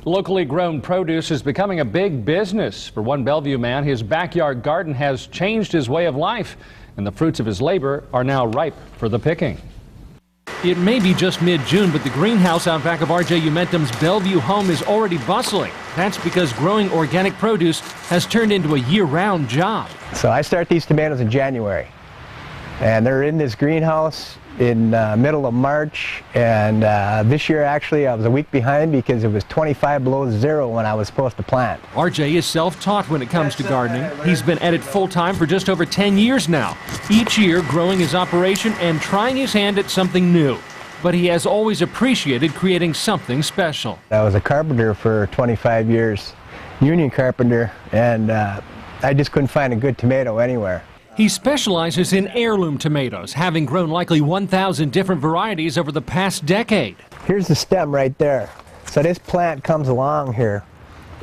Locally grown produce is becoming a big business. For one Bellevue man, his backyard garden has changed his way of life, and the fruits of his labor are now ripe for the picking. It may be just mid-June, but the greenhouse out back of R.J. Umentum's Bellevue home is already bustling. That's because growing organic produce has turned into a year-round job. So I start these tomatoes in January, and they're in this greenhouse in middle of March, and this year actually I was a week behind because it was 25 below zero when I was supposed to plant. RJ is self-taught when it comes to gardening. He's been at it full-time for just over 10 years now, each year growing his operation and trying his hand at something new. But he has always appreciated creating something special. I was a carpenter for 25 years, union carpenter, and I just couldn't find a good tomato anywhere. He specializes in heirloom tomatoes, having grown likely 1,000 different varieties over the past decade. Here's the stem right there. So this plant comes along here,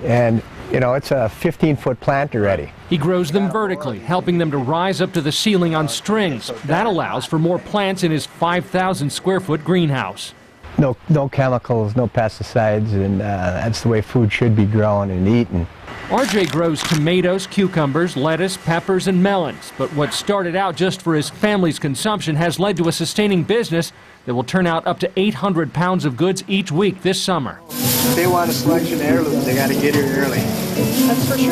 and you know, it's a 15-foot plant already. He grows them vertically, helping them to rise up to the ceiling on strings. That allows for more plants in his 5,000 square foot greenhouse. No chemicals, no pesticides, and that's the way food should be grown and eaten. RJ grows tomatoes, cucumbers, lettuce, peppers, and melons. But what started out just for his family's consumption has led to a sustaining business that will turn out up to 800 pounds of goods each week this summer. If they want a selection of heirlooms, they got to get here early. That's for sure.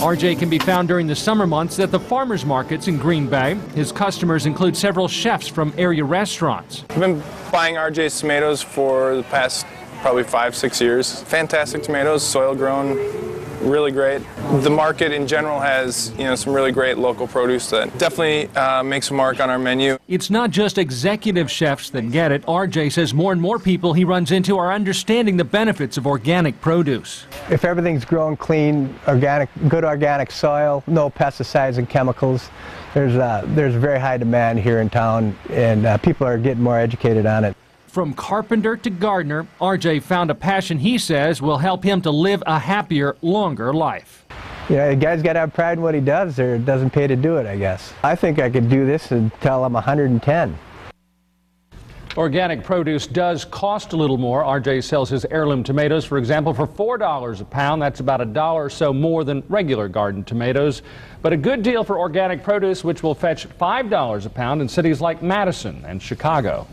RJ can be found during the summer months at the farmers markets in Green Bay. His customers include several chefs from area restaurants. I've been buying RJ's tomatoes for the past probably 5-6 years. Fantastic tomatoes, soil grown, really great. The market in general has, some really great local produce that definitely makes a mark on our menu. It's not just executive chefs that get it. RJ says more and more people he runs into are understanding the benefits of organic produce. If everything's grown clean, organic, good organic soil, no pesticides and chemicals, there's very high demand here in town, and people are getting more educated on it. From carpenter to gardener, RJ found a passion he says will help him to live a happier, longer life. The guy's got to have pride in what he does, or it doesn't pay to do it, I guess. I think I could do this until I'm 110. Organic produce does cost a little more. RJ sells his heirloom tomatoes, for example, for $4 a pound. That's about $1 or so more than regular garden tomatoes. But a good deal for organic produce, which will fetch $5 a pound in cities like Madison and Chicago.